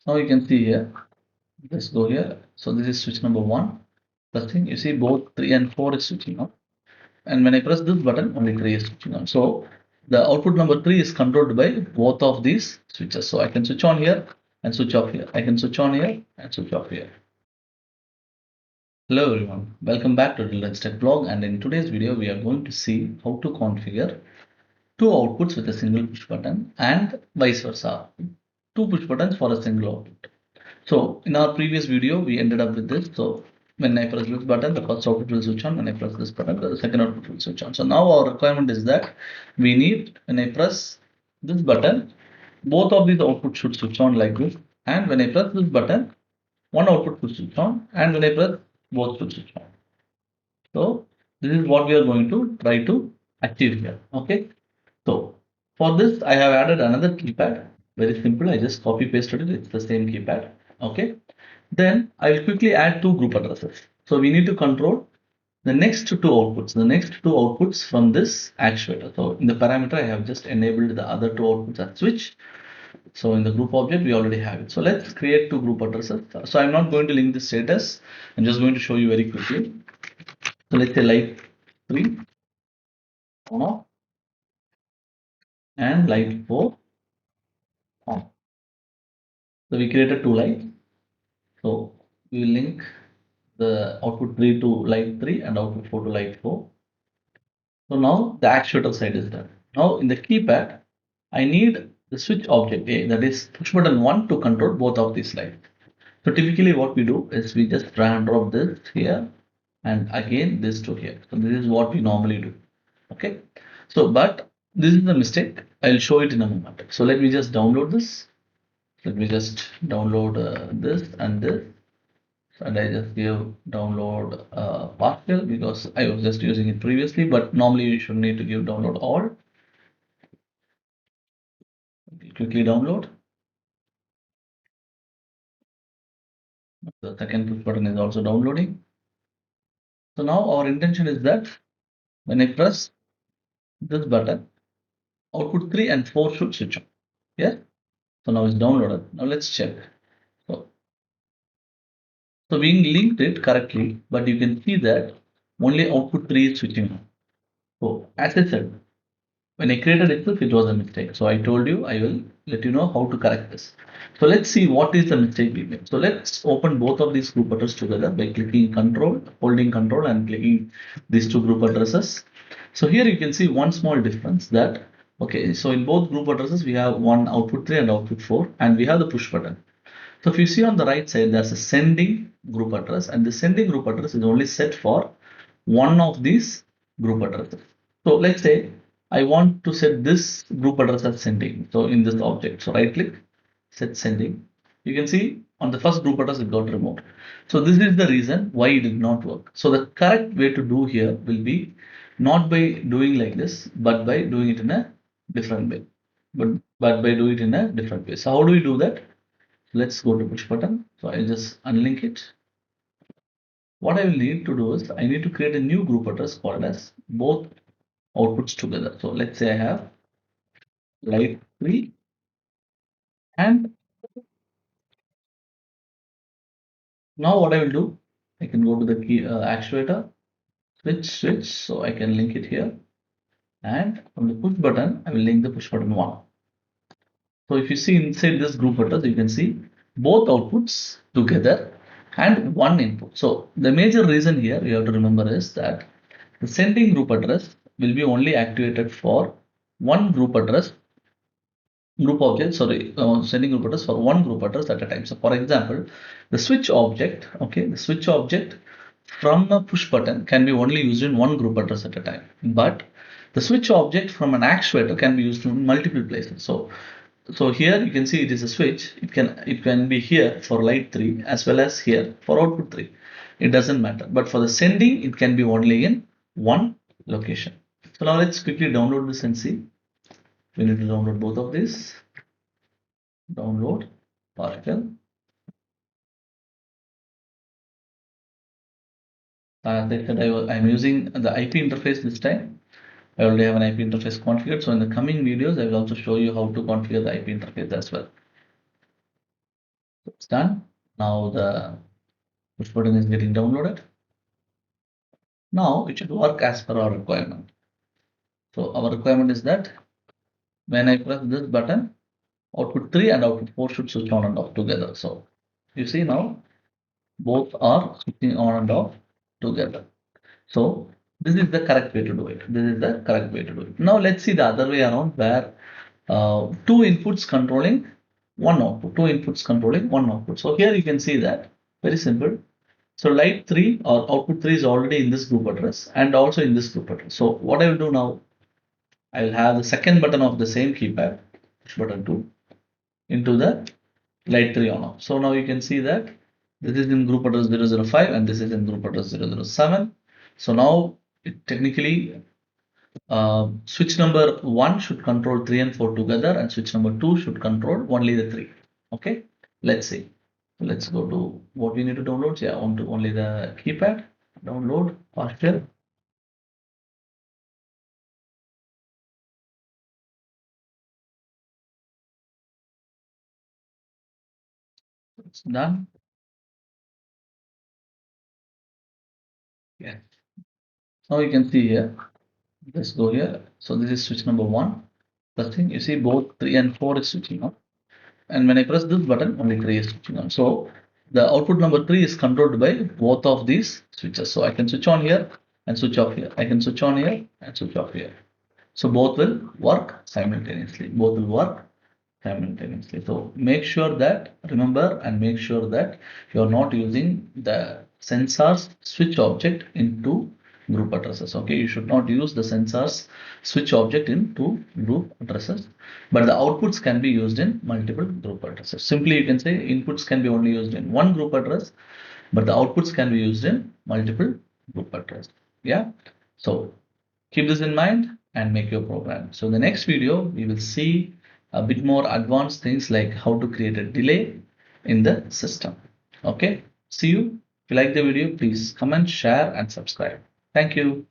Now you can see here, let's go here. So this is switch number 1. First thing you see, both 3 and 4 is switching on, and when I press this button, only 3 is switching on. So the output number 3 is controlled by both of these switches. So I can switch on here and switch off here. I can switch on here and switch off here. Hello everyone, welcome back to Let's Tech Blog, and in today's video we are going to see how to configure two outputs with a single push button and vice versa, two push buttons for a single output. So in our previous video we ended up with this. So when I press this button, the first output will switch on. When I press this button, the second output will switch on. So now our requirement is that we need, when I press this button, both of these outputs should switch on like this, and when I press this button, one output will switch on, and when I press, both should switch on. So this is what we are going to try to achieve here. Okay. So for this, I have added another keypad. Very simple. I just copy pasted it. It's the same keypad. Okay. Then I will quickly add two group addresses. So we need to control the next two outputs. The next two outputs from this actuator. So in the parameter, I have just enabled the other two outputs as switch. So in the group object, we already have it. So let's create two group addresses. So I'm not going to link the status. I'm just going to show you very quickly. So let's say light 3 on and light 4 on. So we created two lights. So we will link the output 3 to light 3 and output 4 to light 4. So now the actuator side is done. Now in the keypad, I need the switch object A, that is push button 1, to control both of these lights. So typically what we do is we just drag and drop this here and again this to here. So this is what we normally do. Okay. So but this is the mistake. I'll show it in a moment. So let me just download this. Let me just download this and this. And I just give download partial because I was just using it previously, but normally you should need to give download all. Quickly download. The second push button is also downloading. So now our intention is that when I press this button, output 3 and 4 should switch on. Yeah. So now it's downloaded. Now let's check. So being linked it correctly, but you can see that only output 3 is switching on. So as I said, when I created itself, it was a mistake. So I told you I will let you know how to correct this. So let's see what is the mistake we made. So let's open both of these group addresses together by clicking control, holding control and clicking these two group addresses. So here you can see one small difference that, okay, so in both group addresses, we have one output 3 and output 4, and we have the push button. So if you see on the right side, there's a sending group address, and the sending group address is only set for one of these group addresses. So let's say I want to set this group address as sending. So in this object, so right click, set sending. You can see on the first group address it got removed. So this is the reason why it did not work. So the correct way to do here will be not by doing like this, but by doing it in a different way. But by doing it in a different way. So how do we do that? Let's go to push button. So I'll just unlink it. What I will need to do is I need to create a new group address called as both outputs together. So let's say I have light 3 and now what I will do, I can go to the key actuator, switch, so I can link it here, and from the push button, I will link the push button 1. So if you see inside this group address, you can see both outputs together and one input. So the major reason here you have to remember is that the sending group address will be only activated for one group address, sending group address for one group address at a time. So for example, the switch object, okay, the switch object from a push button can be only used in one group address at a time, but the switch object from an actuator can be used in multiple places. So here you can see it is a switch. It can be here for light 3 as well as here for output 3. It doesn't matter. But for the sending, it can be only in one location. So now let's quickly download this and see. We need to download both of these. Download particle. As I said, I'm using the IP interface this time. I already have an IP interface configured. So in the coming videos, I will also show you how to configure the IP interface as well. It's done. Now the push button is getting downloaded. Now it should work as per our requirement. So our requirement is that when I press this button, output 3 and output 4 should switch on and off together. So you see now both are switching on and off together. So this is the correct way to do it. This is the correct way to do it. Now let's see the other way around where two inputs controlling one output, two inputs controlling one output. So here you can see that very simple. So light 3 or output 3 is already in this group address and also in this group address. So what I will do now, I will have the second button of the same keypad, push button 2, into the light 3 on off. So now you can see that this is in group address 005 and this is in group address 007. So now it technically switch number 1 should control 3 and 4 together and switch number 2 should control only the 3. Okay, let's see. Let's go to what we need to download. Yeah, only the keypad. Download partial. It's done. Yeah. Now you can see here. Let's go here. So this is switch number 1. First thing you see both 3 and 4 is switching on. And when I press this button, only 3 is switching on. So the output number 3 is controlled by both of these switches. So I can switch on here and switch off here. I can switch on here and switch off here. So both will work simultaneously. Both will work simultaneously. So make sure that, remember and make sure that you are not using the sensors switch object into group addresses. Okay, you should not use the sensors switch object into group addresses, but the outputs can be used in multiple group addresses. Simply you can say inputs can be only used in one group address, but the outputs can be used in multiple group addresses. Yeah, so keep this in mind and make your program. So in the next video, we will see a bit more advanced things like how to create a delay in the system. Okay, see you. If you like the video, please comment, share and subscribe. Thank you.